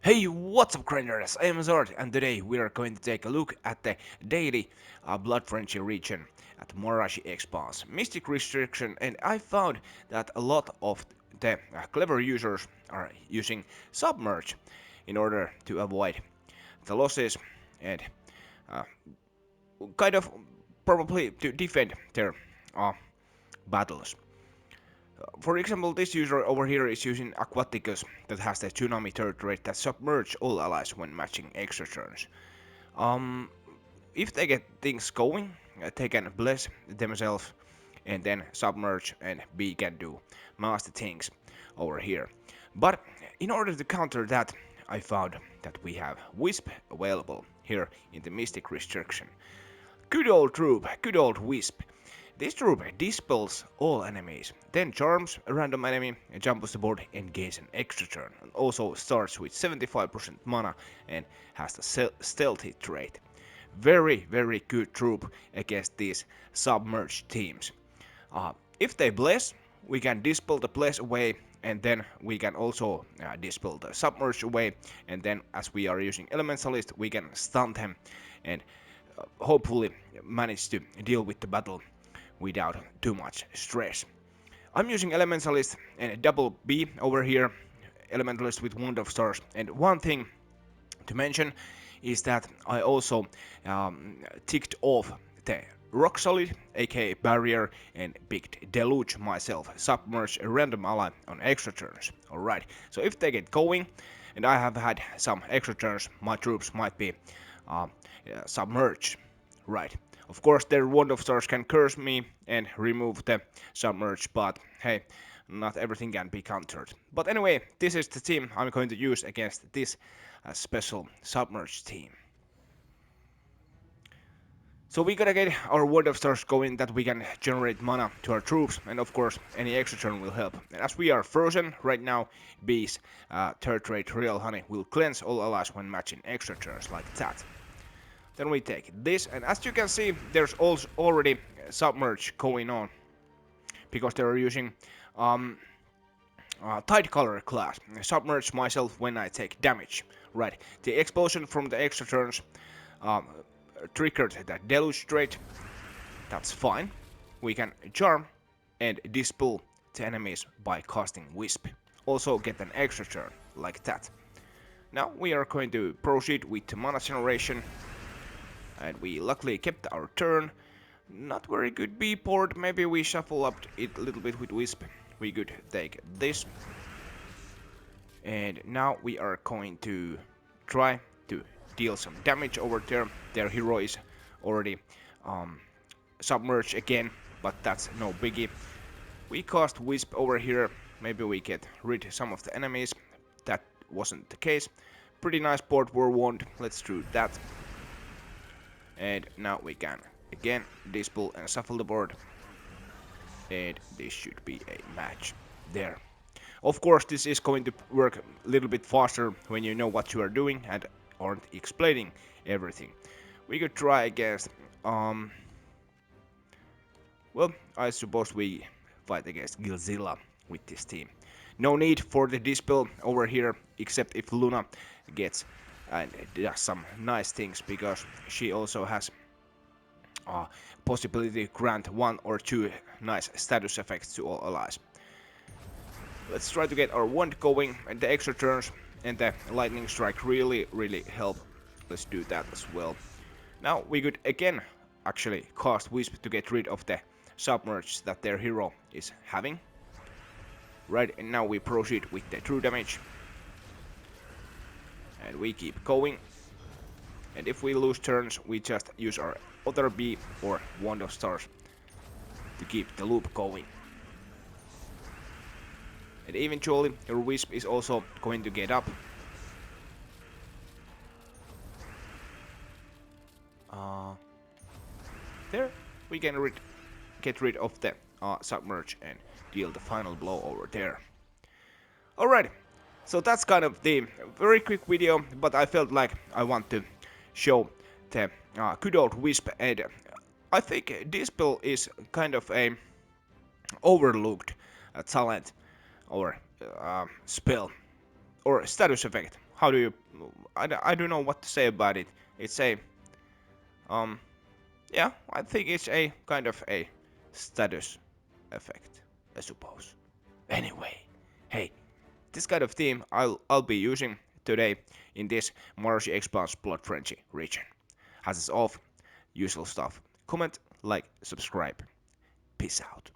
Hey, what's up, grinders? I am Zord, and today we are going to take a look at the daily Blood Frenzy region at Morashi Expanse Mystic Restriction, and I found that a lot of the clever users are using Submerge in order to avoid the losses and uh, kind of probably to defend their uh, battles. For example, this user over here is using Aquaticus that has the Tsunami turret rate that submerge all allies when matching extra turns. Um, if they get things going, they can bless themselves and then submerge and B can do master things over here. But in order to counter that, I found that we have Wisp available here in the Mystic Restriction. Good old troop, good old Wisp. This troop dispels all enemies, then charms a random enemy, jumps the board and gains an extra turn, and also starts with 75% mana and has the stealthy trait. Very good troop against these submerged teams. If they bless, we can dispel the bless away, and then we can also dispel the submerge away, and then as we are using elementalist we can stun them and hopefully manage to deal with the battle without too much stress. I'm using Elementalist and double B over here, Elementalist with Wound of Stars. And one thing to mention is that I also ticked off the Rock Solid, aka Barrier, and picked Deluge myself, submerge a random ally on extra turns. Alright, so if they get going, and I have had some extra turns, my troops might be uh, submerged. Right. Of course, their Wand of Stars can curse me and remove the Submerge, but hey, not everything can be countered. But anyway, this is the team I'm going to use against this special Submerge team. So we gotta get our Wand of Stars going that we can generate mana to our troops, and of course any extra turn will help. And as we are frozen right now, B's third rate Real Honey will cleanse all allies when matching extra turns like that. Then we take this, and as you can see, there's also already submerge going on because they're using Tide Color class. Submerge myself when I take damage. Right, the explosion from the extra turns um, triggered that Deluge trait. That's fine. We can charm and dispel the enemies by casting Wisp. Also get an extra turn like that. Now we are going to proceed with the mana generation. And we luckily kept our turn. Not very good B board, maybe we shuffle up it a little bit with Wisp. We could take this. And now we are going to try to deal some damage over there. Their hero is already submerged again, but that's no biggie. We cast Wisp over here, maybe we get rid of some of the enemies. That wasn't the case. Pretty nice board war wand, let's do that. And now we can again dispel and shuffle the board, and this should be a match there. Of course, this is going to work a little bit faster when you know what you are doing and aren't explaining everything. We could try against well, I suppose we fight against Gilzilla with this team. No need for the dispel over here, except if Luna gets and does some nice things, because she also has possibility to grant one or two nice status effects to all allies. Let's try to get our wand going, and the extra turns and the lightning strike really help. Let's do that as well. Now we could again actually cast Wisp to get rid of the submerge that their hero is having. Right, and now we proceed with the true damage. And we keep going. And if we lose turns, we just use our other B or Wand of Stars to keep the loop going. And eventually, your Wisp is also going to get up. There, we can get rid of the submerge and deal the final blow over there. Alright, so that's kind of the very quick video, but I felt like I want to show the good old Wisp, and I think Dispel is kind of a overlooked talent or spell or status effect how do you? I don't know what to say about it. It's a um yeah, I think it's a kind of a status effect, I suppose. Anyway, hey, this kind of theme I'll be using today in this Maroshi Expanse Blood Frenzy region. Has off, usual stuff. Comment, like, subscribe. Peace out.